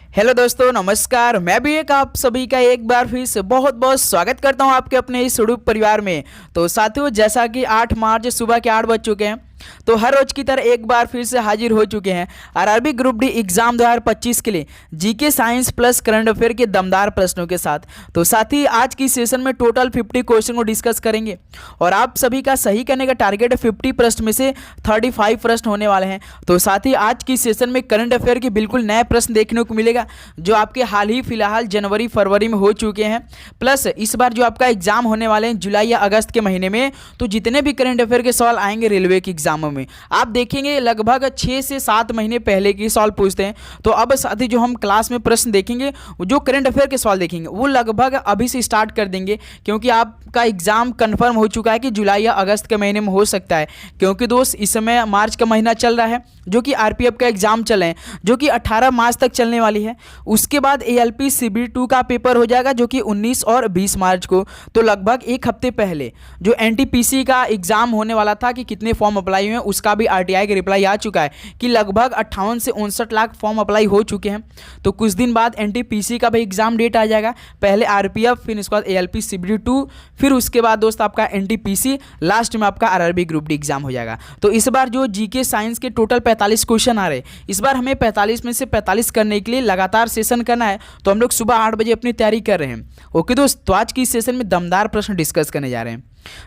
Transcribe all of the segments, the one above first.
Hello दोस्तों, नमस्कार। मैं भी एक आप सभी का एक बार फिर से बहुत बहुत स्वागत करता हूं आपके अपने इस उड़ूप परिवार में। तो साथियों, जैसा कि 8 मार्च सुबह के 8 बज चुके हैं, तो हर रोज की तरह एक बार फिर से हाजिर हो चुके हैं आरआरबी ग्रुप डी एग्जाम 2025 के लिए GK science plus current affair के दमदार प्रश्नों के साथ। तो साथ ही आज की सेशन में टोटल 50 क्वेश्चन को डिस्कस करेंगे और आप सभी का सही करने का टारगेट है 50 प्रश्न में से 35 प्रश्न होने वाले हैं। तो साथ ही आज की सेशन में करंट अफेयर के बिल्कुल नए प्रश्न देखने को मिलेगा जो आपके हाल ही फिलहाल जनवरी फरवरी में हो चुके हैं, प्लस इस बार जो आपका एग्जाम होने वाले हैं जुलाई या अगस्त के महीने में, तो जितने भी करंट अफेयर के सवाल आएंगे रेलवे के एग्जामों में, आप देखेंगे लगभग 6 से 7 महीने पहले के सवाल पूछते हैं। तो अब साथ ही जो हम क्लास में प्रश्न देखेंगे, जो करंट अफेयर के सवाल देखेंगे वो लगभग अभी से स्टार्ट कर देंगे, क्योंकि आपका एग्जाम कंफर्म हो चुका है कि जुलाई या अगस्त के महीने में हो सकता है। क्योंकि दोस्त इस समय मार्च का महीना चल रहा है जो कि आरपीएफ का एग्जाम चल रहे हैं, जो कि 18 मार्च तक चलने वाली है। उसके बाद एएलपी सीबी2 का पेपर हो जाएगा जो कि 19 और 20 मार्च को। तो लगभग एक हफ्ते पहले जो एनटीपीसी का एग्जाम होने वाला था कि कितने फॉर्म अप्लाई हुए हैं, उसका भी आरटीआई का रिप्लाई आ चुका है कि लगभग 58 से 59 लाख फॉर्म अप्लाई हो चुके हैं। तो कुछ दिन बाद एनटीपीसी का भी एग्जाम डेट आ जाएगा, पहले आरपीएफ, फिर उसके बाद एएलपी सीबी2, फिर उसके बाद दोस्त आपका एनटीपीसी, लास्ट में आपका आरआरबी ग्रुप डी एग्जाम हो जाएगा। तो इस बार जो जीके साइंस के टोटल 45 क्वेश्चन आ रहे हैं, इस बार हमें 45 में से 45 करने के लिए लगातार सेशन करना है। तो हम लोग सुबह 8 बजे अपनी तैयारी कर रहे हैं। ओके दोस्त, तो आज की सेशन में दमदार प्रश्न डिस्कस करने जा रहे हैं।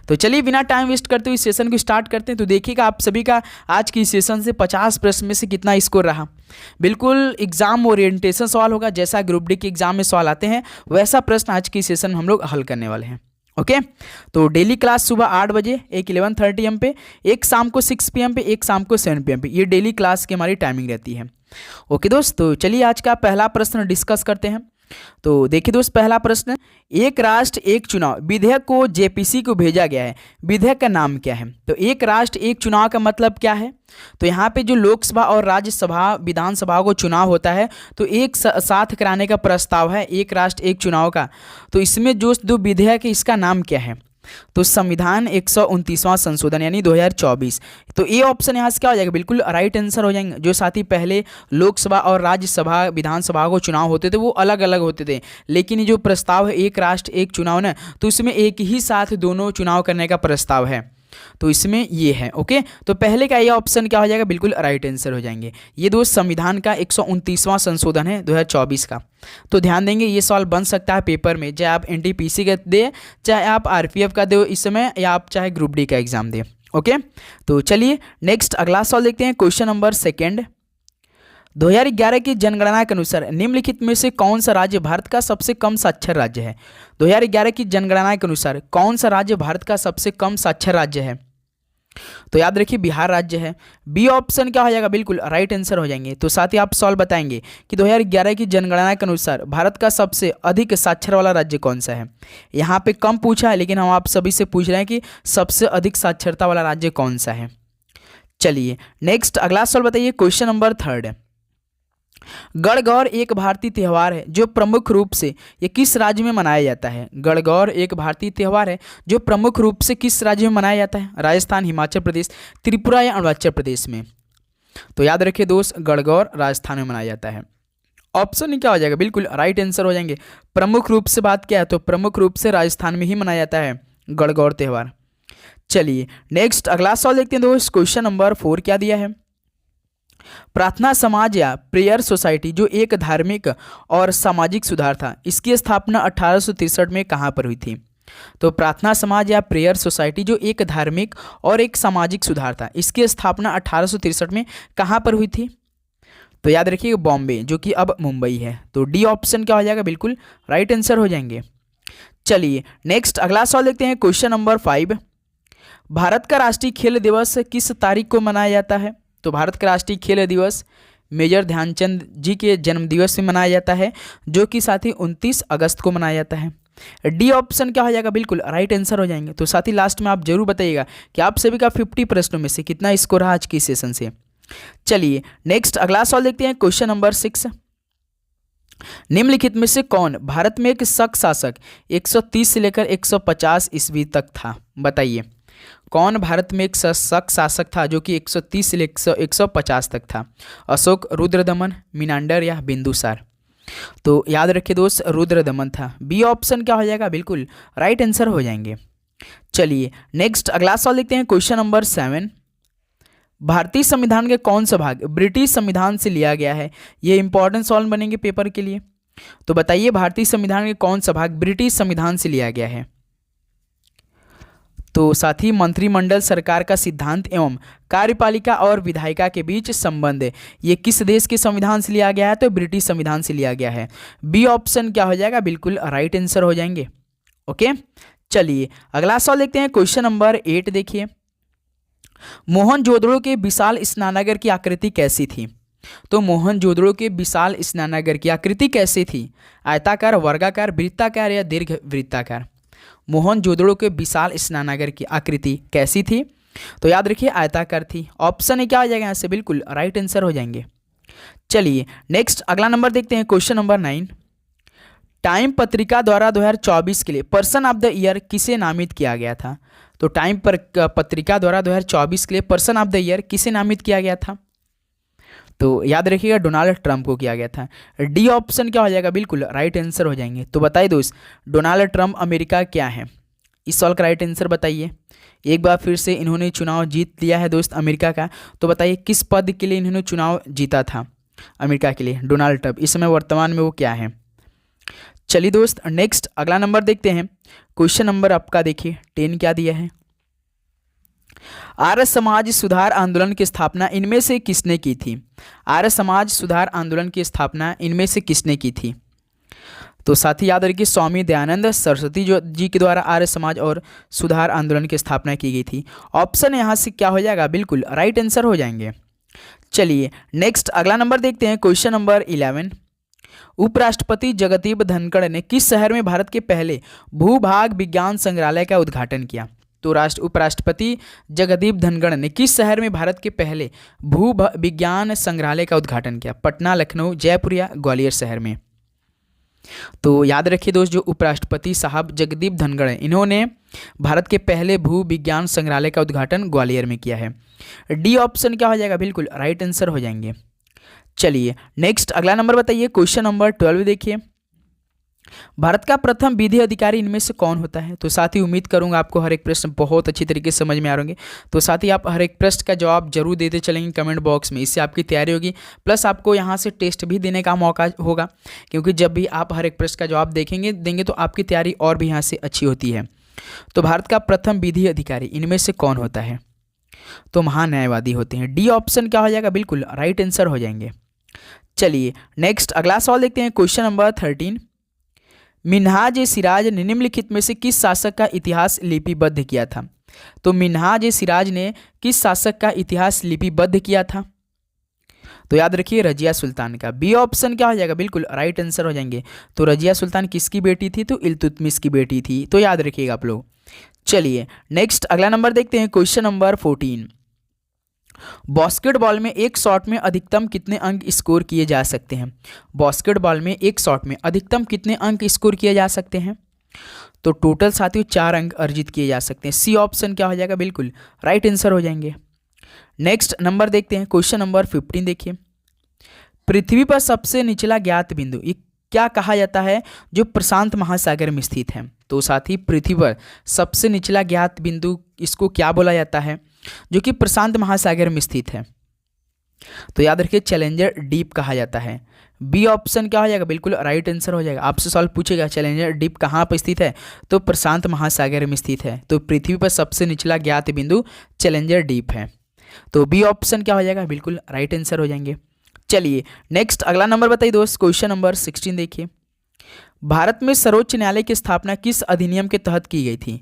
तो चलिए बिना टाइम वेस्ट करते हुए इस सेशन को स्टार्ट करते हैं। तो देखिएगा आप सभी का आज की सेशन से 50 प्रश्न में से कितना स्कोर रहा। बिल्कुल एग्जाम ओरिएंटेशन सवाल होगा, जैसा ग्रुप डी के एग्जाम में सवाल आते हैं वैसा प्रश्न आज की सेशन में हम लोग हल करने वाले हैं। ओके तो डेली क्लास सुबह 8 बजे, एक 11:30 AM पे, एक शाम को 6 PM पे, एक शाम को 7 PM पे, ये डेली क्लास की हमारी टाइमिंग रहती है। ओके दोस्त, तो चलिए आज का पहला प्रश्न डिस्कस करते हैं। तो देखिए दोस्त, पहला प्रश्न, एक राष्ट्र एक चुनाव विधेयक को जेपीसी को भेजा गया है, विधेयक का नाम क्या है? तो एक राष्ट्र एक चुनाव का मतलब क्या है? तो यहाँ पे जो लोकसभा और राज्यसभा विधानसभा को चुनाव होता है, तो एक साथ कराने का प्रस्ताव है एक राष्ट्र एक चुनाव का। तो इसमें जो विधेयक है इसका नाम क्या है? तो संविधान 129वां संशोधन यानी 2024। तो ये ऑप्शन यहाँ से क्या हो जाएगा? बिल्कुल राइट आंसर हो जाएंगे। जो साथ ही पहले लोकसभा और राज्यसभा विधानसभा को चुनाव होते थे वो अलग अलग होते थे, लेकिन ये जो प्रस्ताव है एक राष्ट्र एक चुनाव ना, तो इसमें एक ही साथ दोनों चुनाव करने का प्रस्ताव है। तो इसमें ये है। ओके, तो पहले का ये ऑप्शन क्या हो जाएगा? बिल्कुल राइट आंसर हो जाएंगे। ये दोस्त संविधान का 129वां संशोधन है 2024 का। तो ध्यान देंगे, ये सवाल बन सकता है पेपर में, चाहे आप एनटीपीसी का दे, चाहे आप आरपीएफ का दो इस समय, या आप चाहे ग्रुप डी का एग्जाम दे। ओके, तो चलिए नेक्स्ट अगला सवाल देखते हैं। क्वेश्चन नंबर 2, 2011 की जनगणना के अनुसार निम्नलिखित में से कौन सा राज्य भारत का सबसे कम साक्षर राज्य है? 2011 की जनगणना के अनुसार कौन सा राज्य भारत का सबसे कम साक्षर राज्य है? तो याद रखिए बिहार राज्य है। बी ऑप्शन क्या हो जाएगा? बिल्कुल राइट आंसर हो जाएंगे। तो साथ ही आप सवाल बताएंगे कि 2011 की जनगणना के अनुसार भारत का सबसे अधिक साक्षर वाला राज्य कौन सा है? यहाँ पे कम पूछा है, लेकिन हम आप सभी से पूछ रहे हैं कि सबसे अधिक साक्षरता वाला राज्य कौन सा है। चलिए नेक्स्ट अगला सवाल बताइए। क्वेश्चन नंबर 3, गणगौर एक भारतीय त्यौहार है जो प्रमुख रूप से ये किस राज्य में मनाया जाता है? गणगौर एक भारतीय त्यौहार है जो प्रमुख रूप से किस राज्य में मनाया जाता है? राजस्थान, हिमाचल प्रदेश, त्रिपुरा या अरुणाचल प्रदेश में? तो याद रखिए दोस्त, गणगौर राजस्थान में मनाया जाता है। ऑप्शन क्या हो जाएगा? बिल्कुल राइट आंसर हो जाएंगे। प्रमुख रूप से बात क्या है? तो प्रमुख रूप से राजस्थान में ही मनाया जाता है गणगौर त्यौहार। चलिए नेक्स्ट अगला सवाल देखते हैं दोस्त। क्वेश्चन नंबर 4 क्या दिया है? प्रार्थना समाज या प्रेयर सोसाइटी जो एक धार्मिक और सामाजिक सुधार था, इसकी स्थापना 1863 में कहाँ पर हुई थी? तो प्रार्थना समाज या प्रेयर सोसाइटी जो एक धार्मिक और एक सामाजिक सुधार था, इसकी स्थापना 1863 में कहाँ पर हुई थी? तो याद रखिए बॉम्बे, जो कि अब मुंबई है। तो डी ऑप्शन क्या हो जाएगा? बिल्कुल राइट आंसर हो जाएंगे। चलिए नेक्स्ट अगला सवाल देखते हैं। क्वेश्चन नंबर 5, भारत का राष्ट्रीय खेल दिवस किस तारीख को मनाया जाता है? तो भारत का राष्ट्रीय खेल दिवस मेजर ध्यानचंद जी के जन्म दिवस में मनाया जाता है, जो कि साथ ही 29 अगस्त को मनाया जाता है। डी ऑप्शन क्या हो जाएगा? बिल्कुल राइट आंसर हो जाएंगे। तो साथ ही लास्ट में आप जरूर बताइएगा कि आप सभी का 50 प्रश्नों में से कितना स्कोर रहा आज की सेशन से। चलिए नेक्स्ट अगला सवाल देखते हैं। क्वेश्चन नंबर 6, निम्नलिखित में से कौन भारत में एक शक शासक 130 से लेकर 150 ईस्वी तक था? बताइए कौन भारत में एक शक शासक था जो कि 130 से 150 तक था? अशोक, रुद्रदमन, मीनांडर या बिंदुसार? तो याद रखिए दोस्त, रुद्रदमन था। बी ऑप्शन क्या हो जाएगा, बिल्कुल राइट आंसर हो जाएंगे। चलिए नेक्स्ट अगला सवाल देखते हैं, क्वेश्चन नंबर 7। भारतीय संविधान के कौन सा भाग ब्रिटिश संविधान से लिया गया है? ये इंपॉर्टेंट सवाल बनेंगे पेपर के लिए। तो बताइए भारतीय संविधान के कौन सा भाग ब्रिटिश संविधान से लिया गया है? तो साथ ही मंत्रिमंडल सरकार का सिद्धांत एवं कार्यपालिका और विधायिका के बीच संबंध, ये किस देश के संविधान से लिया गया है? तो ब्रिटिश संविधान से लिया गया है। बी ऑप्शन क्या हो जाएगा, बिल्कुल राइट आंसर हो जाएंगे। ओके, चलिए अगला सवाल देखते हैं, क्वेश्चन नंबर 8 देखिए। मोहनजोदड़ो के विशाल स्नानागार की आकृति कैसी थी? तो मोहनजोदड़ो के विशाल स्नानागार की आकृति कैसी थी? आयताकार, वर्गाकार, वृत्ताकार या दीर्घ वृत्ताकार? मोहनजोदड़ो के विशाल स्नानागार की आकृति कैसी थी? तो याद रखिए आयताकार थी। ऑप्शन ए क्या हो जाएगा यहाँ से, बिल्कुल राइट आंसर हो जाएंगे। चलिए नेक्स्ट अगला नंबर देखते हैं, क्वेश्चन नंबर 9। टाइम पत्रिका द्वारा 2024 के लिए पर्सन ऑफ द ईयर किसे नामित किया गया था? तो टाइम पत्रिका द्वारा 2024 के लिए पर्सन ऑफ द ईयर किसे नामित किया गया था? तो याद रखिएगा डोनाल्ड ट्रंप को किया गया था। डी ऑप्शन क्या हो जाएगा, बिल्कुल राइट आंसर हो जाएंगे। तो बताइए दोस्त, डोनाल्ड ट्रंप अमेरिका क्या है? इस सवाल का राइट आंसर बताइए। एक बार फिर से इन्होंने चुनाव जीत लिया है दोस्त अमेरिका का। तो बताइए किस पद के लिए इन्होंने चुनाव जीता था अमेरिका के लिए? डोनाल्ड ट्रंप इस समय वर्तमान में वो क्या है? चलिए दोस्त नेक्स्ट अगला नंबर देखते हैं, क्वेश्चन नंबर आपका देखिए 10 क्या दिया है। आर्य समाज सुधार आंदोलन की स्थापना इनमें से किसने की थी? आर्य समाज सुधार आंदोलन की स्थापना इनमें से किसने की थी? तो साथ ही याद रखिए स्वामी दयानंद सरस्वती जी के द्वारा आर्य समाज और सुधार आंदोलन की स्थापना की गई थी। ऑप्शन यहाँ से क्या हो जाएगा, बिल्कुल राइट आंसर हो जाएंगे। चलिए नेक्स्ट अगला नंबर देखते हैं, क्वेश्चन नंबर 11। उपराष्ट्रपति जगदीप धनखड़ ने किस शहर में भारत के पहले भूभाग विज्ञान संग्रहालय का उद्घाटन किया? तो उपराष्ट्रपति जगदीप धनखड़ ने किस शहर में भारत के पहले भू विज्ञान संग्रहालय का उद्घाटन किया? पटना, लखनऊ, जयपुर या ग्वालियर शहर में? तो याद रखिए दोस्त, जो उपराष्ट्रपति साहब जगदीप धनखड़ हैं, इन्होंने भारत के पहले भू विज्ञान संग्रहालय का उद्घाटन ग्वालियर में किया है। डी ऑप्शन क्या हो जाएगा, बिल्कुल राइट आंसर हो जाएंगे। चलिए नेक्स्ट अगला नंबर बताइए, क्वेश्चन नंबर 12 देखिए। भारत का प्रथम विधि अधिकारी इनमें से कौन होता है? तो साथ ही उम्मीद करूंगा आपको हर एक प्रश्न बहुत अच्छी तरीके से समझ में आ रहेंगे। तो साथ ही आप हर एक प्रश्न का जवाब जरूर देते चलेंगे कमेंट बॉक्स में, इससे आपकी तैयारी होगी। प्लस आपको यहाँ से टेस्ट भी देने का मौका होगा, क्योंकि जब भी आप हर एक प्रश्न का जवाब देंगे तो आपकी तैयारी और भी यहाँ से अच्छी होती है। तो भारत का प्रथम विधि अधिकारी इनमें से कौन होता है? तो महान्यायवादी होते हैं। डी ऑप्शन क्या हो जाएगा, बिल्कुल राइट आंसर हो जाएंगे। चलिए नेक्स्ट अगला सवाल देखते हैं, क्वेश्चन नंबर 13। मिन्हाज ए सिराज ने निम्नलिखित में से किस शासक का इतिहास लिपिबद्ध किया था? तो मिन्हाज ए सिराज ने किस शासक का इतिहास लिपिबद्ध किया था? तो याद रखिए रजिया सुल्तान का। बी ऑप्शन क्या हो जाएगा, बिल्कुल राइट आंसर हो जाएंगे। तो रजिया सुल्तान किसकी बेटी थी? तो इल्तुतमिश की बेटी थी। तो याद रखिएगा आप लोग। चलिए नेक्स्ट अगला नंबर देखते हैं, क्वेश्चन नंबर 14। बास्केटबॉल में एक शॉट में अधिकतम कितने अंक स्कोर किए जा सकते हैं? बास्केटबॉल में एक शॉट में अधिकतम कितने अंक स्कोर किए जा सकते हैं? तो टोटल साथियों 4 अंक अर्जित किए जा सकते हैं। सी ऑप्शन क्या हो जाएगा, बिल्कुल राइट आंसर हो जाएंगे। नेक्स्ट नंबर देखते हैं, क्वेश्चन नंबर 15 देखिए। पृथ्वी पर सबसे निचला ज्ञात बिंदु ये क्या कहा जाता है, जो प्रशांत महासागर में स्थित है? तो साथी पृथ्वी पर सबसे निचला ज्ञात बिंदु इसको क्या बोला जाता है, जो कि प्रशांत महासागर में स्थित है? तो याद रखिए चैलेंजर डीप कहा जाता है। बी ऑप्शन क्या हो जाएगा, बिल्कुल राइट आंसर हो जाएगा। आपसे सवाल पूछेगा चैलेंजर डीप कहाँ पर स्थित है, तो प्रशांत महासागर में स्थित है। तो पृथ्वी पर सबसे निचला ज्ञात बिंदु चैलेंजर डीप है। तो बी ऑप्शन क्या हो जाएगा, बिल्कुल राइट आंसर हो जाएंगे। चलिए नेक्स्ट अगला नंबर बताइए दोस्त, क्वेश्चन नंबर 16 देखिए। भारत में सर्वोच्च न्यायालय की स्थापना किस अधिनियम के तहत की गई थी?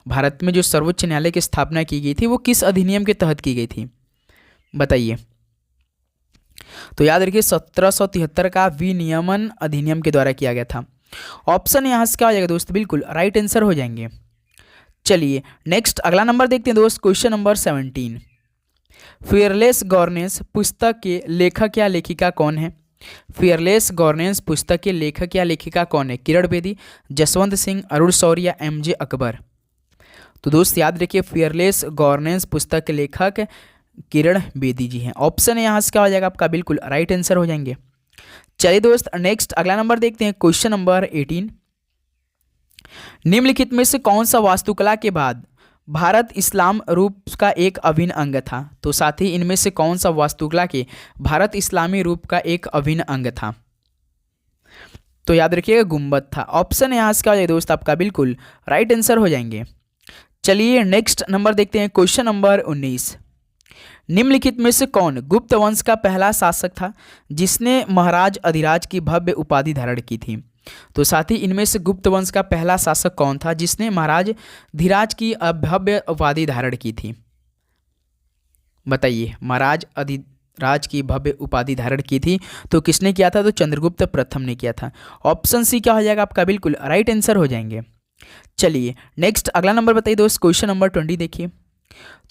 भारत में जो सर्वोच्च न्यायालय की स्थापना की गई थी वो किस अधिनियम के तहत की गई थी, बताइए। तो याद रखिए 1773 का विनियमन अधिनियम के द्वारा किया गया था। ऑप्शन यहाँ से क्या हो जाएगा दोस्त, बिल्कुल राइट आंसर हो जाएंगे। चलिए नेक्स्ट अगला नंबर देखते हैं दोस्त, क्वेश्चन नंबर 17। फियरलेस गवर्नेंस पुस्तक के लेखक या लेखिका कौन है? फियरलेस गवर्नेंस पुस्तक के लेखक या लेखिका कौन है? किरण बेदी, जसवंत सिंह, अरुण शौरी या एमजे अकबर? तो दोस्त याद रखिए फियरलेस गवर्नेंस पुस्तक के लेखक किरण बेदी जी हैं। ऑप्शन यहाँ से क्या हो जाएगा आपका, बिल्कुल राइट आंसर हो जाएंगे। चलिए दोस्त नेक्स्ट अगला नंबर देखते हैं, क्वेश्चन नंबर 18। निम्नलिखित में से कौन सा वास्तुकला के बाद भारत इस्लाम रूप का एक अभिन्न अंग था? तो साथ ही इनमें से कौन सा वास्तुकला के भारत इस्लामी रूप का एक अभिन्न अंग था? तो याद रखिएगा गुंबद था। ऑप्शन यहाँ इसका हो जाएगा दोस्त आपका बिल्कुल राइट आंसर हो जाएंगे। चलिए नेक्स्ट नंबर देखते हैं, क्वेश्चन नंबर 19। निम्नलिखित में से कौन गुप्त वंश का पहला शासक था जिसने महाराज अधिराज की भव्य उपाधि धारण की थी? तो साथ ही इनमें से गुप्त वंश का पहला शासक कौन था जिसने महाराज धीराज की भव्य उपाधि धारण की थी? बताइए, महाराज अधिराज की भव्य उपाधि धारण की थी तो किसने किया था? तो चंद्रगुप्त प्रथम ने किया था। ऑप्शन सी क्या हो जाएगा आपका बिल्कुल राइट आंसर हो जाएंगे। चलिए नेक्स्ट अगला नंबर बताइए दोस्त, क्वेश्चन नंबर 20 देखिए।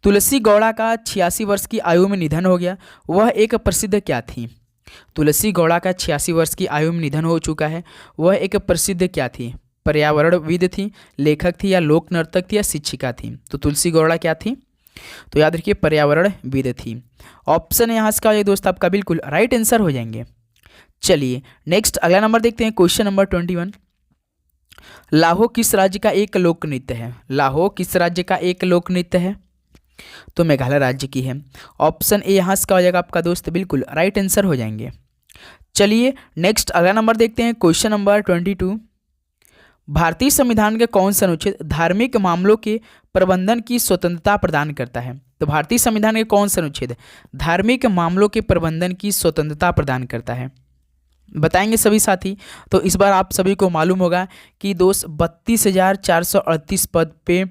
तुलसी गौड़ा का 86 वर्ष की आयु में निधन हो गया, वह एक प्रसिद्ध क्या थी? तुलसी गौड़ा का 86 वर्ष की आयु में निधन हो चुका है, वह एक प्रसिद्ध क्या थी? पर्यावरणविद थी, लेखक थी, या लोक नर्तक थी, या शिक्षिका थी? तो तुलसी गौड़ा क्या थी? तो याद रखिए पर्यावरणविद थी। ऑप्शन यहाँ इसका ये दोस्त आपका बिल्कुल राइट आंसर हो जाएंगे। चलिए नेक्स्ट अगला नंबर देखते हैं, क्वेश्चन नंबर 21। लाहो किस राज्य का एक लोक नृत्य है? लाहो किस राज्य का एक लोक नृत्य है? तो मेघालय राज्य की है। ऑप्शन ए यहाँ इसका हो जाएगा आपका दोस्त बिल्कुल राइट आंसर हो जाएंगे। चलिए नेक्स्ट अगला नंबर देखते हैं, क्वेश्चन नंबर 22। भारतीय संविधान का कौन सा अनुच्छेद धार्मिक मामलों के प्रबंधन की स्वतंत्रता प्रदान करता है? तो भारतीय संविधान के कौन सा अनुच्छेद धार्मिक मामलों के प्रबंधन की स्वतंत्रता प्रदान करता है? बताएंगे सभी साथी। तो इस बार आप सभी को मालूम होगा कि दोस्त 32,438 पद पे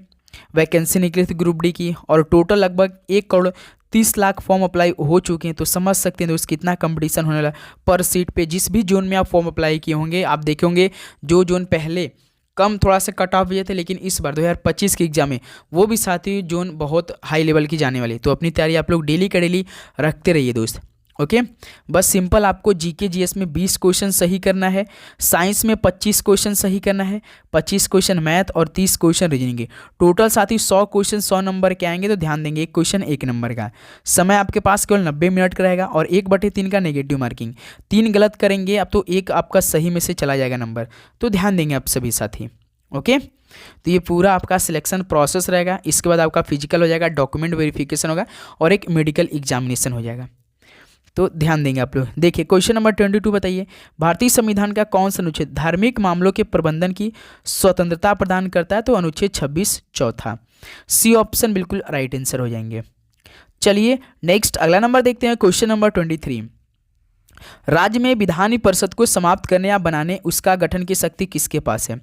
वैकेंसी निकली थी ग्रुप डी की, और टोटल लगभग 1,30,00,000 फॉर्म अप्लाई हो चुके हैं। तो समझ सकते हैं दोस्त कितना कंपटीशन होने वाला पर सीट पे। जिस भी जोन में आप फॉर्म अप्लाई किए होंगे आप देखे होंगे जो जोन पहले कम थोड़ा सा कट ऑफ हुए थे, लेकिन इस बार 2025 के एग्जाम में वो भी साथी जोन बहुत हाई लेवल की जाने वाली। तो अपनी तैयारी आप लोग डेली का डेली रखते रहिए दोस्त। ओके बस सिंपल आपको जीके जीएस में 20 क्वेश्चन सही करना है, साइंस में 25 क्वेश्चन सही करना है, 25 क्वेश्चन मैथ और 30 क्वेश्चन रीजनिंग के। टोटल साथी 100 क्वेश्चन 100 नंबर के आएंगे। तो ध्यान देंगे एक क्वेश्चन 1 नंबर का। समय आपके पास केवल 90 मिनट का रहेगा और 1/3 का नेगेटिव मार्किंग। 3 गलत करेंगे अब तो 1 आपका सही में से चला जाएगा नंबर। तो ध्यान देंगे आप सभी साथी। ओके तो ये पूरा आपका सिलेक्शन प्रोसेस रहेगा। इसके बाद आपका फिजिकल हो जाएगा, डॉक्यूमेंट वेरिफिकेशन होगा और एक मेडिकल एग्जामिनेशन हो जाएगा। तो ध्यान देंगे आप लोग। देखिए क्वेश्चन नंबर 22 बताइए, भारतीय संविधान का कौन सा अनुच्छेद धार्मिक मामलों के प्रबंधन की स्वतंत्रता प्रदान करता है? तो अनुच्छेद 26 चौथा। सी ऑप्शन बिल्कुल राइट आंसर हो जाएंगे। चलिए नेक्स्ट अगला नंबर देखते हैं, क्वेश्चन नंबर 23। राज्य में विधान परिषद को समाप्त करने या बनाने उसका गठन की शक्ति किसके पास है?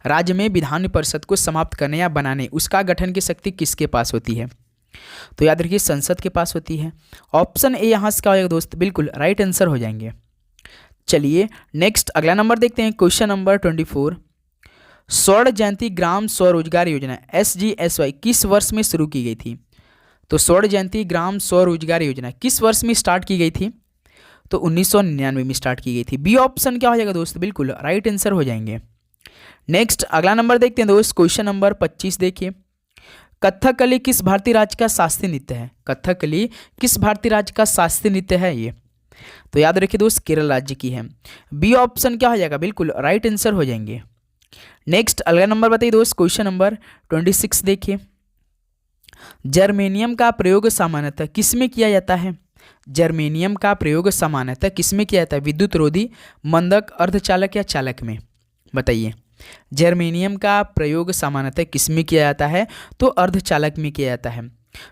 राज्य में विधान परिषद को समाप्त करने या बनाने उसका गठन की शक्ति किसके पास होती है? तो याद रखिए संसद के पास होती है। ऑप्शन ए यहाँ से क्या हो जाएगा दोस्त बिल्कुल राइट आंसर हो जाएंगे। चलिए नेक्स्ट अगला नंबर देखते हैं, क्वेश्चन नंबर 24। स्वर्ण जयंती ग्राम स्वरोजगार योजना SGSY किस वर्ष में शुरू की गई थी? तो स्वर्ण जयंती ग्राम स्वरोजगार योजना किस वर्ष में स्टार्ट की गई थी? तो 1999 में स्टार्ट की गई थी। बी ऑप्शन क्या हो जाएगा दोस्त बिल्कुल राइट आंसर हो जाएंगे। नेक्स्ट अगला नंबर देखते हैं दोस्त, क्वेश्चन नंबर 25 देखिए। कथकली किस भारतीय राज्य का शास्त्रीय नृत्य है? कथकली किस भारतीय राज्य का शास्त्रीय नृत्य है ये? तो याद रखिए दोस्त केरल राज्य की है। बी ऑप्शन क्या हो जाएगा बिल्कुल राइट आंसर हो जाएंगे। नेक्स्ट अगला नंबर बताइए दोस्त, क्वेश्चन नंबर 26 देखिए। जर्मेनियम का प्रयोग सामान्यतः किसमें किया जाता है? जर्मेनियम का प्रयोग सामान्यतः किसमें किया जाता है? विद्युत रोधी, मंदक, अर्धचालक या चालक में? बताइए। जर्मेनियम का प्रयोग सामान्यतः किसमें किया जाता है? तो अर्धचालक में किया जाता है।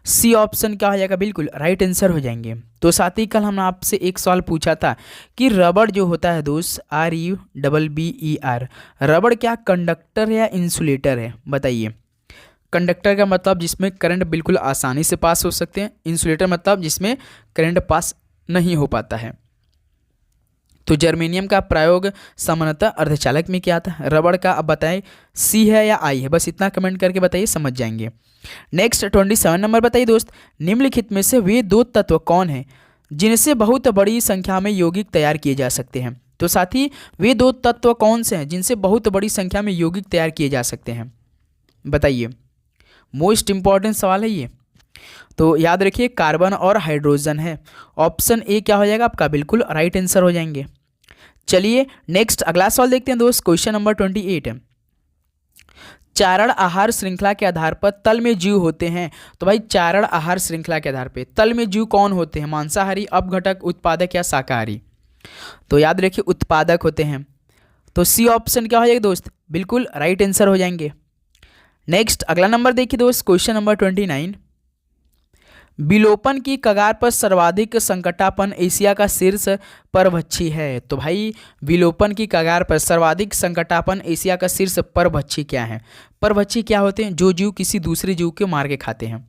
सी ऑप्शन क्या हो जाएगा बिल्कुल राइट आंसर हो जाएंगे। तो साथ ही कल हमने आपसे एक सवाल पूछा था कि रबड़ जो होता है दोस्त RUBBER, रबड़ क्या कंडक्टर या इंसुलेटर है? बताइए। कंडक्टर का मतलब जिसमें करंट बिल्कुल आसानी से पास हो सकते हैं, इंसुलेटर मतलब जिसमें करंट पास नहीं हो पाता है। तो जर्मेनियम का प्रयोग सामान्यतः अर्धचालक में किया था। रबड़ का अब बताएं सी है या आई है, बस इतना कमेंट करके बताइए, समझ जाएंगे। नेक्स्ट 27 नंबर बताइए दोस्त, निम्नलिखित में से वे 2 तत्व कौन हैं जिनसे बहुत बड़ी संख्या में यौगिक तैयार किए जा सकते हैं? तो साथ ही वे 2 तत्व कौन से हैं जिनसे बहुत बड़ी संख्या में यौगिक तैयार किए जा सकते हैं? बताइए। मोस्ट इंपॉर्टेंट सवाल है ये। तो याद रखिए कार्बन और हाइड्रोजन है। ऑप्शन ए क्या हो जाएगा आपका बिल्कुल राइट आंसर हो जाएंगे। चलिए नेक्स्ट अगला सवाल देखते हैं दोस्त, क्वेश्चन नंबर 28 है। चारण आहार श्रृंखला के आधार पर तल में जीव होते हैं। तो भाई चारण आहार श्रृंखला के आधार पर तल में जीव कौन होते हैं? मांसाहारी, अपघटक, उत्पादक या शाकाहारी? तो याद रखिए उत्पादक होते हैं। तो सी ऑप्शन क्या हो जाएगा दोस्त? बिल्कुल राइट आंसर हो जाएंगे। नेक्स्ट अगला नंबर देखिए दोस्त, क्वेश्चन नंबर 29। विलोपन की कगार पर सर्वाधिक संकटापन एशिया का शीर्ष परभक्षी है। तो भाई विलोपन की कगार पर सर्वाधिक संकटापन एशिया का शीर्ष परभक्षी क्या है? परभक्षी क्या होते हैं? जो जीव किसी दूसरे जीव को मार के खाते हैं।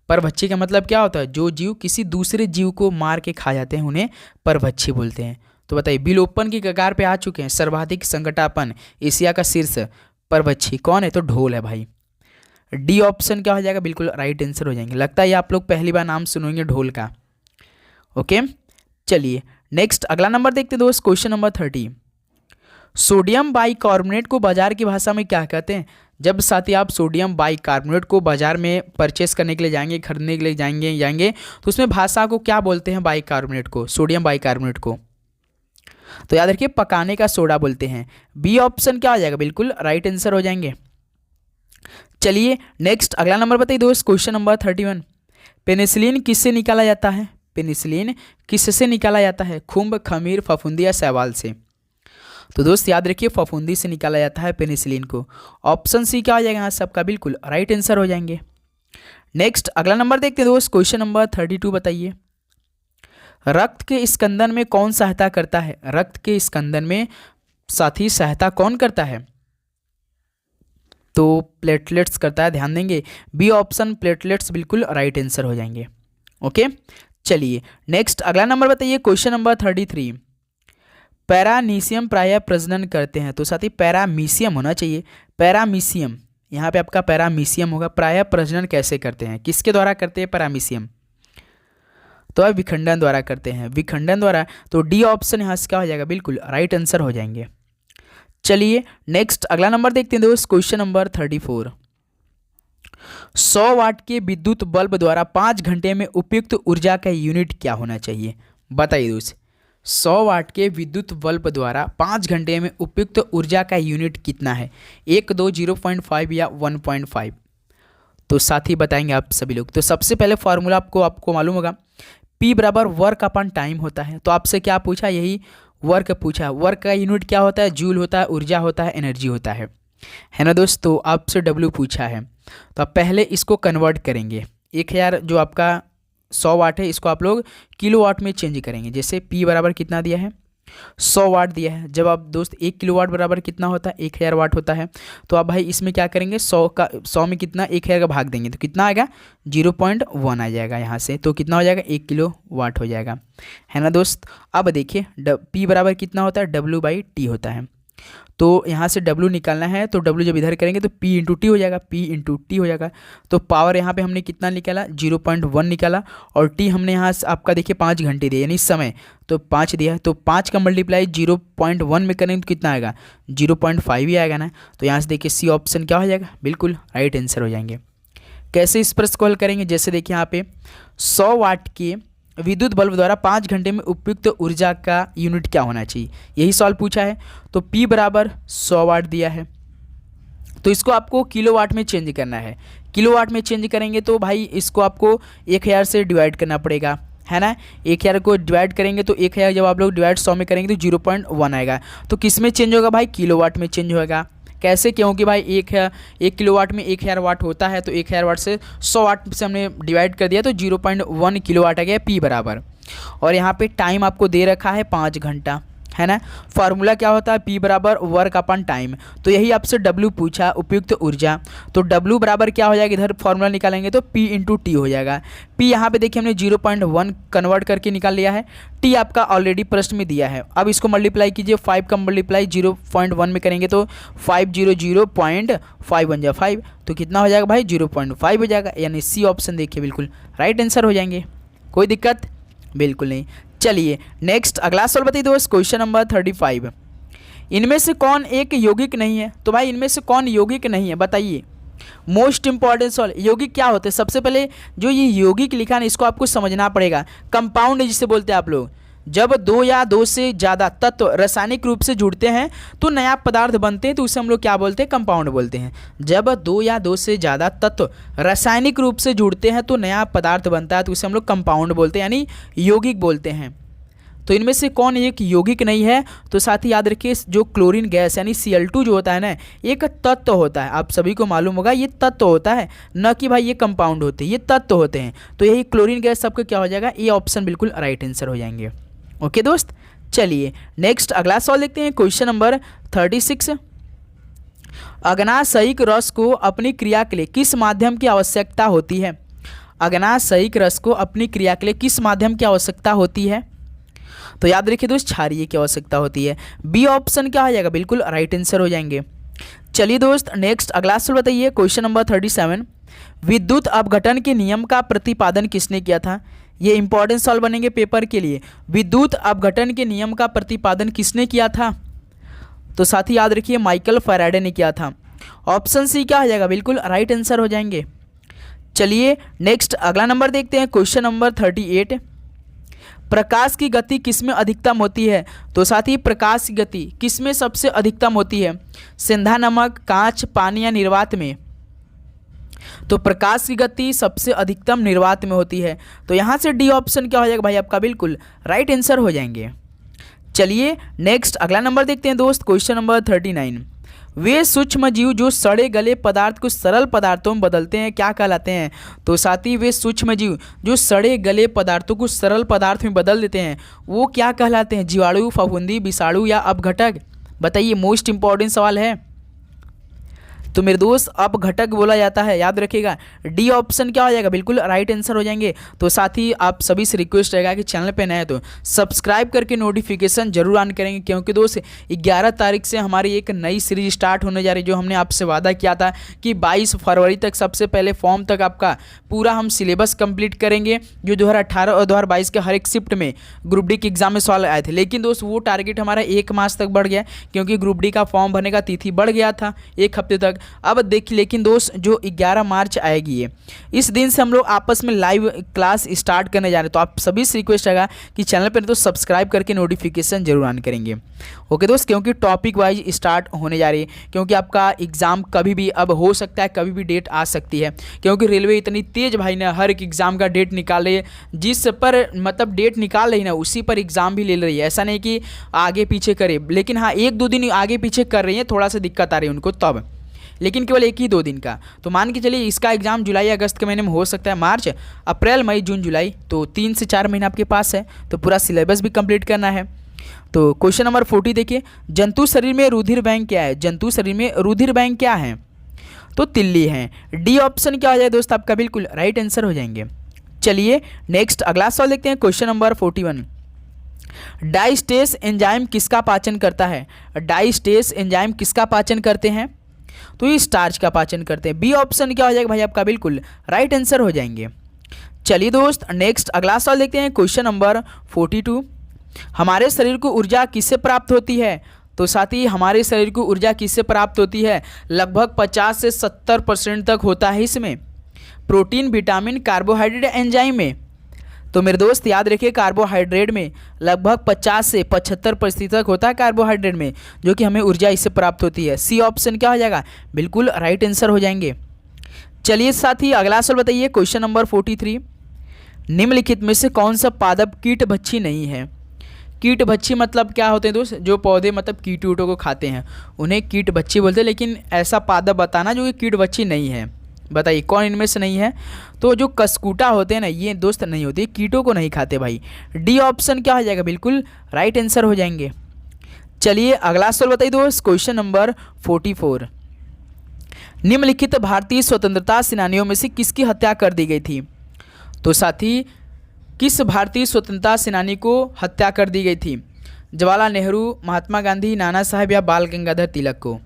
परभक्षी का मतलब क्या होता है? जो जीव किसी दूसरे जीव को मार के खा जाते हैं उन्हें परभक्षी बोलते हैं। तो बताइए विलोपन की कगार पे आ चुके हैं सर्वाधिक संकटापन एशिया का शीर्ष परभक्षी कौन है? तो ढोल है भाई। डी ऑप्शन क्या हो जाएगा? बिल्कुल राइट आंसर हो जाएंगे। लगता है ये आप लोग पहली बार नाम सुनेंगे ढोल का। ओके चलिए नेक्स्ट अगला नंबर देखते हैं दोस्त, क्वेश्चन नंबर 30। सोडियम बाइकार्बोनेट को बाजार की भाषा में क्या कहते हैं? जब साथी आप सोडियम बाइकार्बोनेट को बाजार में परचेस करने के लिए जाएंगे, खरीदने के लिए जाएंगे तो उसमें भाषा को क्या बोलते हैं? बाइकार्बोनेट को, सोडियम बाइकार्बोनेट को। तो याद रखिए पकाने का सोडा बोलते हैं। बी ऑप्शन क्या हो जाएगा? बिल्कुल राइट आंसर हो जाएंगे। चलिए नेक्स्ट अगला नंबर बताइए दोस्त, क्वेश्चन नंबर 31। पेनिसिलिन किससे निकाला जाता है? पेनिसिलिन किससे निकाला जाता है? खुम्ब, खमीर, फफूंदी या शैवाल से? तो दोस्त याद रखिए फफूंदी से निकाला जाता है पेनिसिलिन को। ऑप्शन सी क्या हो जाएगा यहाँ सबका? बिल्कुल राइट आंसर हो जाएंगे। नेक्स्ट अगला नंबर देखते हैं दोस्त, क्वेश्चन नंबर 32 बताइए। रक्त के स्कंदन में कौन सहायता करता है? रक्त के स्कंदन में साथी सहायता कौन करता है? तो प्लेटलेट्स करता है, ध्यान देंगे। बी ऑप्शन प्लेटलेट्स बिल्कुल राइट आंसर हो जाएंगे। ओके चलिए नेक्स्ट अगला नंबर बताइए, क्वेश्चन नंबर 33। पैरामीशियम प्रायः प्रजनन करते हैं। तो साथी पैरामीशियम होना चाहिए, पैरामीशियम यहाँ पे आपका पैरामीशियम होगा। प्रायः प्रजनन कैसे करते हैं? किसके द्वारा करते हैं पैरामीशियम? तो आप विखंडन द्वारा करते हैं, विखंडन द्वारा। तो डी ऑप्शन यहाँ से क्या हो जाएगा? बिल्कुल राइट आंसर हो जाएंगे। चलिए नेक्स्ट अगला नंबर देखते हैं दोस्त, क्वेश्चन नंबर 34। 100 वाट के विद्युत बल्ब द्वारा 5 घंटे में उपयुक्त ऊर्जा का यूनिट क्या होना चाहिए? बताइए दोस्त 100 वाट के विद्युत बल्ब द्वारा 5 घंटे में उपयुक्त ऊर्जा का यूनिट कितना है? 1, 2, 0.5 या 1.5? तो साथ ही बताएंगे आप सभी लोग। तो सबसे पहले फॉर्मूला आपको मालूम होगा, P बराबर वर्क अपन टाइम होता है। तो आपसे क्या पूछा? यही वर्क पूछा। वर्क का यूनिट क्या होता है? जूल होता है, ऊर्जा होता है, एनर्जी होता है ना दोस्त। तो आपसे W पूछा है तो आप पहले इसको कन्वर्ट करेंगे। 1000 जो आपका 100 वाट है इसको आप लोग किलो वाट में चेंज करेंगे। जैसे P बराबर कितना दिया है? 100 वाट दिया है। जब आप दोस्त 1 किलो वाट बराबर कितना होता है? 1000 वाट होता है। तो आप भाई इसमें क्या करेंगे? 100 में कितना? 1000 का भाग देंगे तो कितना आएगा? 0.1 आ जाएगा यहाँ से। तो कितना हो जाएगा? 1 किलो वाट हो जाएगा, है ना दोस्त। अब देखिए P बराबर कितना होता है? W/T होता है। तो यहाँ से W निकालना है तो W जब इधर करेंगे तो P इंटू टी हो जाएगा, P इंटू टी हो जाएगा। तो पावर यहाँ पे हमने कितना निकाला? 0.1 निकाला। और T हमने यहाँ से आपका देखिए 5 घंटे दिए यानी समय, तो 5 दिया है। तो 5 का मल्टीप्लाई 0.1 में करेंगे तो कितना आएगा? 0.5 ही आएगा ना। तो यहाँ से देखिए सी ऑप्शन क्या हो जाएगा? बिल्कुल राइट आंसर हो जाएंगे। कैसे इस प्रश्न को हल करेंगे? जैसे देखिए यहाँ पे 100 वाट के विद्युत बल्ब द्वारा 5 घंटे में उपयुक्त ऊर्जा का यूनिट क्या होना चाहिए, यही सवाल पूछा है। तो P बराबर 100 वाट दिया है तो इसको आपको किलोवाट में चेंज करना है। किलोवाट में चेंज करेंगे तो भाई इसको आपको 1000 से डिवाइड करना पड़ेगा, है ना। 1000 को डिवाइड करेंगे तो 1000 जब आप लोग डिवाइड 100 में करेंगे तो 0.1 आएगा। तो किस में चेंज होगा भाई? किलोवाट में चेंज होगा। कैसे? क्योंकि भाई 1 किलोवाट में 1000 वाट होता है तो 1000 वाट से 100 वाट से हमने डिवाइड कर दिया तो 0.1 किलोवाट आ गया P बराबर। और यहाँ पे टाइम आपको दे रखा है 5 घंटा, है ना। फार्मूला क्या होता है? P बराबर वर्क अपन टाइम। तो यही आपसे W पूछा, उपयुक्त ऊर्जा। तो W बराबर क्या हो जाएगा? इधर फार्मूला निकालेंगे तो P इंटू टी हो जाएगा। P यहाँ पे देखिए हमने 0.1 कन्वर्ट करके निकाल लिया है। T आपका ऑलरेडी प्रश्न में दिया है। अब इसको मल्टीप्लाई कीजिए, 5 का मल्टीप्लाई 0.1 में करेंगे तो 500.5 बन जाए 5। तो कितना हो जाएगा भाई? 0.5 हो जाएगा। यानी सी ऑप्शन देखिए बिल्कुल राइट आंसर हो जाएंगे। कोई दिक्कत बिल्कुल नहीं। चलिए नेक्स्ट अगला सवाल बताइए दोस्त, क्वेश्चन नंबर 35। इनमें से कौन एक यौगिक नहीं है? तो भाई इनमें से कौन यौगिक नहीं है बताइए। मोस्ट इंपॉर्टेंट सवाल, यौगिक क्या होते हैं? सबसे पहले जो ये यौगिक लिखा है इसको आपको समझना पड़ेगा। कंपाउंड जिसे बोलते हैं आप लोग, जब दो या दो से ज़्यादा तत्व रासायनिक रूप से जुड़ते हैं तो नया पदार्थ बनते हैं, तो उसे हम लोग क्या बोलते हैं, कंपाउंड बोलते हैं। जब दो या दो से ज़्यादा तत्व रासायनिक रूप से जुड़ते हैं तो नया पदार्थ बनता है, तो उसे हम लोग कंपाउंड बोलते हैं, यानी यौगिक बोलते हैं। तो इनमें से कौन एक यौगिक नहीं है? तो साथ ही याद रखिए, जो क्लोरीन गैस यानी Cl2 जो होता है ना, एक तत्व होता है। आप सभी को मालूम होगा ये तत्व होता है, न कि भाई ये कंपाउंड होते हैं, ये तत्व होते हैं। तो यही क्लोरीन गैस सबका क्या हो जाएगा, ये ऑप्शन बिल्कुल राइट आंसर हो जाएंगे। ओके दोस्त, चलिए नेक्स्ट अगला सवाल देखते हैं। क्वेश्चन नंबर 36, अग्नाशयिक रस को अपनी क्रिया के लिए किस माध्यम की आवश्यकता होती है? अग्नाशयिक रस को अपनी क्रिया के लिए किस माध्यम की आवश्यकता होती है? तो याद रखिए दोस्त, क्षारीय की आवश्यकता होती है। बी ऑप्शन क्या हो जाएगा, बिल्कुल राइट आंसर हो जाएंगे। चलिए दोस्त नेक्स्ट अगला सवाल बताइए। क्वेश्चन नंबर 37, विद्युत अपघटन के नियम का प्रतिपादन किसने किया था? ये इंपॉर्टेंट सवाल बनेंगे पेपर के लिए। विद्युत अपघटन के नियम का प्रतिपादन किसने किया था? तो साथ ही याद रखिए, माइकल फैराडे ने किया था। ऑप्शन सी क्या हो जाएगा, बिल्कुल राइट आंसर हो जाएंगे। चलिए नेक्स्ट अगला नंबर देखते हैं। क्वेश्चन नंबर 38, प्रकाश की गति किसमें अधिकतम होती है? तो साथ ही प्रकाश की गति किसमें सबसे अधिकतम होती है? सेंधा नमक, कांच, पानी या निर्वात में? तो प्रकाश की गति सबसे अधिकतम निर्वात में होती है। तो यहाँ से डी ऑप्शन क्या हो जाएगा भाई आपका, बिल्कुल राइट आंसर हो जाएंगे। चलिए नेक्स्ट अगला नंबर देखते हैं दोस्त। क्वेश्चन नंबर 39, वे सूक्ष्म जीव जो सड़े गले पदार्थ को सरल पदार्थों में बदलते हैं क्या कहलाते हैं? तो साथी वे सूक्ष्म जीव जो सड़े गले पदार्थों को सरल पदार्थ में बदल देते हैं वो क्या कहलाते हैं? जीवाणु, फफूंदी, विषाणु या अपघटक? बताइए, मोस्ट इंपॉर्टेंट सवाल है। तो मेरे दोस्त अपघटक बोला जाता है, याद रखिएगा। डी ऑप्शन क्या हो जाएगा, बिल्कुल राइट आंसर हो जाएंगे। तो साथ ही आप सभी से रिक्वेस्ट रहेगा कि चैनल पे नए हैं तो सब्सक्राइब करके नोटिफिकेशन जरूर ऑन करेंगे, क्योंकि दोस्त 11 तारीख से हमारी एक नई सीरीज स्टार्ट होने जा रही है, जो हमने आपसे वादा किया था कि 22 फरवरी तक सबसे पहले फॉर्म तक आपका पूरा हम सिलेबस कंप्लीट करेंगे, जो 2018 और 2022 के हर एक शिफ्ट में ग्रुप डी के एग्जाम में सवाल आए थे। लेकिन दोस्त वो टारगेट हमारा 1 मार्च तक बढ़ गया, क्योंकि ग्रुप डी का फॉर्म भरने का तिथि बढ़ गया था 1 हफ्ते तक। अब देखिए, लेकिन दोस्त जो 11 मार्च आएगी है, इस दिन से हम लोग आपस में लाइव क्लास स्टार्ट करने जा रहे हैं। तो आप सभी से रिक्वेस्ट रहेगा कि चैनल पर तो सब्सक्राइब करके नोटिफिकेशन जरूर ऑन करेंगे। ओके दोस्त, क्योंकि टॉपिक वाइज स्टार्ट होने जा रही है, क्योंकि आपका एग्जाम कभी भी अब हो सकता है, कभी भी डेट आ सकती है, क्योंकि रेलवे इतनी तेज भाई ना हर एक एग्जाम का डेट निकाल रही है। जिस पर मतलब डेट निकाल रही ना उसी पर एग्जाम भी ले रही है। ऐसा नहीं कि आगे पीछे करे, लेकिन हाँ 1-2 दिन आगे पीछे कर रही है, थोड़ा सा दिक्कत आ रही है उनको तब, लेकिन केवल 1 ही 2 दिन का। तो मान के चलिए इसका एग्जाम जुलाई अगस्त के महीने में हो सकता है, मार्च, अप्रैल, मई, जून, जुलाई, तो 3 से 4 महीना आपके पास है, तो पूरा सिलेबस भी कंप्लीट करना है। तो क्वेश्चन नंबर 40 देखिए, जंतु शरीर में रुधिर बैंक क्या है? जंतु शरीर में रुधिर बैंक क्या है? तो तिल्ली है। डी ऑप्शन क्या हो जाए दोस्त आपका, बिल्कुल राइट आंसर हो जाएंगे। चलिए नेक्स्ट अगला सवाल देखते हैं। क्वेश्चन नंबर 41, डाइस्टेस एंजाइम किसका पाचन करता है? डाइस्टेस एंजाइम किसका पाचन करते हैं? तो ये स्टार्च का पाचन करते हैं। बी ऑप्शन क्या हो जाएगा भाई आपका, बिल्कुल राइट आंसर हो जाएंगे। चलिए दोस्त नेक्स्ट अगला सवाल देखते हैं। क्वेश्चन नंबर 42, हमारे शरीर को ऊर्जा किससे प्राप्त होती है? तो साथ ही हमारे शरीर को ऊर्जा किससे प्राप्त होती है? लगभग 50 से 70% तक होता है इसमें। प्रोटीन, विटामिन, कार्बोहाइड्रेट, एंजाइम में? तो मेरे दोस्त याद रखिए, कार्बोहाइड्रेट में लगभग 50 से 75% तक होता है कार्बोहाइड्रेट में, जो कि हमें ऊर्जा इससे प्राप्त होती है। सी ऑप्शन क्या हो जाएगा, बिल्कुल राइट आंसर हो जाएंगे। चलिए साथ ही अगला सवाल बताइए। क्वेश्चन नंबर 43, निम्नलिखित में से कौन सा पादप कीट भक्षी नहीं है? कीट भक्षी मतलब क्या होते हैं दोस्त? जो पौधे मतलब कीट ऊटों को खाते हैं उन्हें कीट भक्षी बोलते हैं, लेकिन ऐसा पादप बताना जो कि कीट भक्षी नहीं है। बताइए कौन इनमें से नहीं है? तो जो कसकूटा होते हैं ना, ये दोस्त नहीं होते, कीटों को नहीं खाते भाई। डी ऑप्शन क्या हो जाएगा, बिल्कुल राइट आंसर हो जाएंगे। चलिए अगला सवाल बताइए दोस्त। क्वेश्चन नंबर 44, निम्नलिखित भारतीय स्वतंत्रता सेनानियों में से किसकी हत्या कर दी गई थी? तो साथी किस भारतीय स्वतंत्रता सेनानी को हत्या कर दी गई थी? जवाहरलाल नेहरू, महात्मा गांधी, नाना साहब या बाल गंगाधर तिलक को?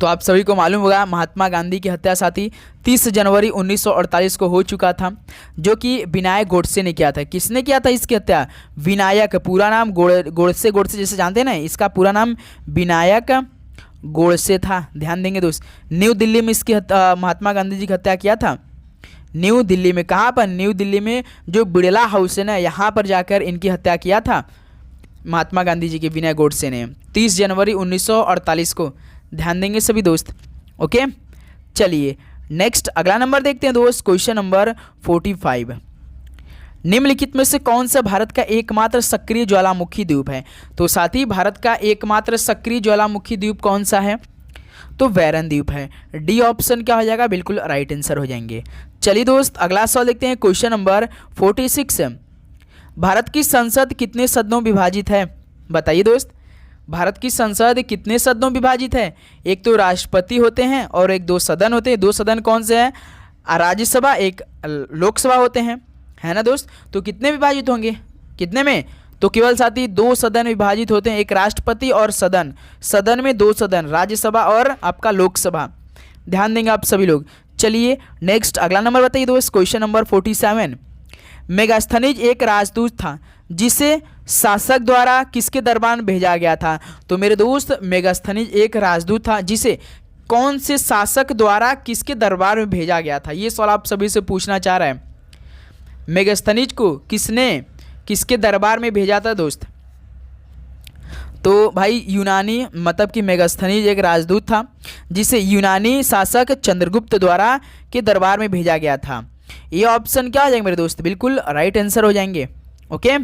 तो आप सभी को मालूम होगा महात्मा गांधी की हत्या साथी 30 जनवरी 1948 को हो चुका था, जो कि विनायक गोडसे ने किया था। किसने किया था इसकी हत्या? विनायक, पूरा नाम गोडसे जैसे जानते हैं ना, इसका पूरा नाम विनायक गोडसे था। ध्यान देंगे दोस्त। न्यू दिल्ली में इसकी महात्मा गांधी जी की हत्या किया था। न्यू दिल्ली में। कहाँ पर? न्यू दिल्ली में जो बिड़ला हाउस है ना, यहाँ पर जाकर इनकी हत्या किया था महात्मा गांधी जी के विनय गोडसे ने 30 जनवरी 1948 को। ध्यान देंगे सभी दोस्त। ओके, चलिए नेक्स्ट अगला नंबर देखते हैं दोस्त, क्वेश्चन नंबर 45। निम्नलिखित में से कौन सा भारत का एकमात्र सक्रिय ज्वालामुखी द्वीप है? तो साथ ही भारत का एकमात्र सक्रिय ज्वालामुखी द्वीप कौन सा है? तो वैरन द्वीप है। डी ऑप्शन क्या हो जाएगा? बिल्कुल राइट आंसर हो जाएंगे। चलिए दोस्त अगला सवाल देखते हैं, क्वेश्चन नंबर 46। भारत की संसद कितने सदनों विभाजित है? बताइए दोस्त, भारत की संसद कितने सदनों विभाजित है? एक तो राष्ट्रपति होते हैं और एक दो सदन होते हैं। दो सदन कौन से हैं? राज्यसभा, एक लोकसभा होते हैं, है ना दोस्त। तो कितने विभाजित होंगे? कितने में? तो केवल साथी दो सदन विभाजित होते हैं, एक राष्ट्रपति और सदन। सदन में दो सदन, राज्यसभा और आपका लोकसभा। ध्यान देंगे आप सभी लोग। चलिए नेक्स्ट अगला नंबर बताइए दोस्त, क्वेश्चन नंबर 47। मेगास्थनीज एक राजदूत था जिसे शासक द्वारा किसके दरबार में भेजा गया था? तो मेरे दोस्त मेगास्थनीज एक राजदूत था जिसे कौन से शासक द्वारा किसके दरबार में भेजा गया था? ये सवाल आप सभी से पूछना चाह रहा है। मेगास्थनीज को किसने किसके दरबार में भेजा था दोस्त? तो भाई यूनानी, मतलब कि मेगास्थनीज एक राजदूत था जिसे यूनानी शासक चंद्रगुप्त द्वारा के दरबार में भेजा गया था। ये ऑप्शन क्या हो जाएंगे मेरे दोस्त? बिल्कुल राइट आंसर हो जाएंगे। ओके,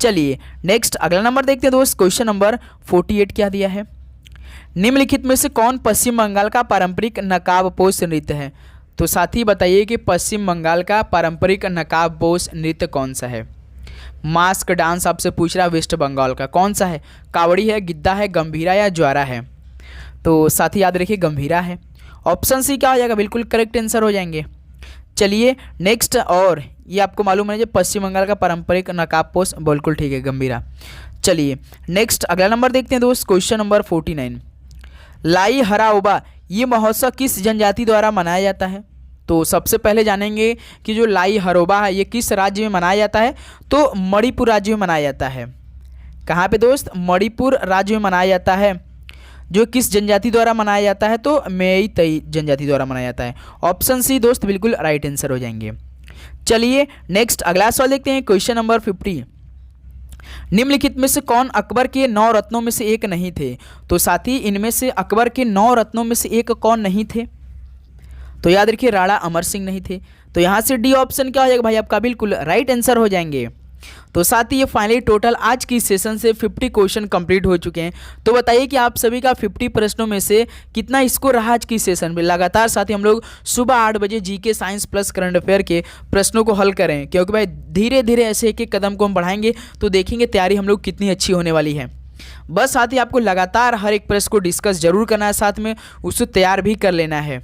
चलिए नेक्स्ट अगला नंबर देखते हैं दोस्त, क्वेश्चन नंबर 48 क्या दिया है? निम्नलिखित में से कौन पश्चिम बंगाल का पारंपरिक नकाबपोश नृत्य है? तो साथ ही बताइए कि पश्चिम बंगाल का पारंपरिक नकाबपोश नृत्य कौन सा है? मास्क डांस आपसे पूछ रहा है वेस्ट बंगाल का, कौन सा है? कावड़ी है, गिद्दा है, गंभीरा या ज्वारा है? तो साथ ही याद रखिए गंभीरा है। ऑप्शन सी क्या हो जाएगा? बिल्कुल करेक्ट आंसर हो जाएंगे। चलिए नेक्स्ट, और ये आपको मालूम है जो पश्चिम बंगाल का पारंपरिक नकाबपोश, बिल्कुल ठीक है, गंभीरा। चलिए नेक्स्ट अगला नंबर देखते हैं दोस्त, क्वेश्चन नंबर 49। लाई हराओबा ये महोत्सव किस जनजाति द्वारा मनाया जाता है? तो सबसे पहले जानेंगे कि जो लाई हरोबा है ये किस राज्य में मनाया जाता है? तो मणिपुर राज्य में मनाया जाता है। कहाँ पे दोस्त? मणिपुर राज्य में मनाया जाता है। जो किस जनजाति द्वारा मनाया जाता है? तो मेइतेई जनजाति द्वारा मनाया जाता है। ऑप्शन सी दोस्त बिल्कुल राइट आंसर हो जाएंगे। चलिए नेक्स्ट अगला सवाल देखते हैं, क्वेश्चन नंबर 50। निम्नलिखित में से कौन अकबर के 9 रत्नों में से एक नहीं थे? तो साथी इनमें से अकबर के 9 रत्नों में से एक कौन नहीं थे? तो याद रखिए राणा अमर सिंह नहीं थे। तो यहाँ से डी ऑप्शन क्या हो जाएगा भाई? आपका बिल्कुल राइट आंसर हो जाएंगे। तो साथ ही ये फाइनली टोटल आज की सेशन से 50 क्वेश्चन कंप्लीट हो चुके हैं। तो बताइए कि आप सभी का 50 प्रश्नों में से कितना स्कोर रहा आज की सेशन में? लगातार साथ ही हम लोग सुबह 8 बजे GK science plus current affair के प्रश्नों को हल करें, क्योंकि भाई धीरे धीरे ऐसे एक एक कदम को हम बढ़ाएंगे तो देखेंगे तैयारी हम लोग कितनी अच्छी होने वाली है। बस साथ ही आपको लगातार हर एक प्रश्न को डिस्कस जरूर करना है, साथ में उसको तैयार भी कर लेना है।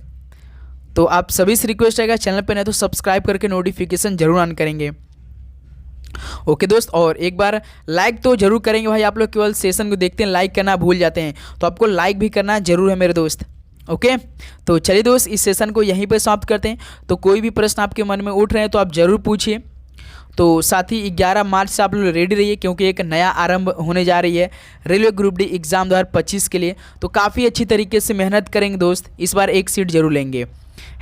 तो आप सभी से रिक्वेस्ट रहेगा, चैनल पर नहीं तो सब्सक्राइब करके नोटिफिकेशन जरूर ऑन करेंगे। ओके दोस्त, और एक बार लाइक तो जरूर करेंगे भाई। आप लोग केवल सेशन को देखते हैं, लाइक करना भूल जाते हैं, तो आपको लाइक भी करना जरूर है मेरे दोस्त। ओके, तो चलिए दोस्त इस सेशन को यहीं पर समाप्त करते हैं। तो कोई भी प्रश्न आपके मन में उठ रहे हैं तो आप ज़रूर पूछिए। तो साथ ही 11 मार्च से आप लोग रेडी रहिए, क्योंकि एक नया आरंभ होने जा रही है रेलवे ग्रुप डी एग्ज़ाम 2025 के लिए। तो काफ़ी अच्छी तरीके से मेहनत करेंगे दोस्त, इस बार एक सीट जरूर लेंगे,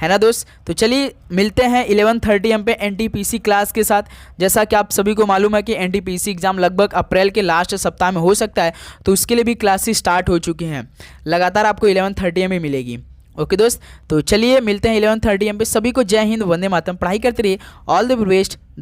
है ना दोस्त। तो चलिए मिलते हैं 11:30 AM पे एनटीपीसी क्लास के साथ। जैसा कि आप सभी को मालूम है कि एनटीपीसी एग्ज़ाम लगभग अप्रैल के लास्ट सप्ताह में हो सकता है, तो उसके लिए भी क्लासेस स्टार्ट हो चुकी हैं। लगातार आपको 11:30 AM में मिलेगी। ओके दोस्त, तो चलिए मिलते हैं 11:30 AM पे। सभी को जय हिंद, वंदे मातरम। पढ़ाई करते रहिए, ऑल द बेस्ट।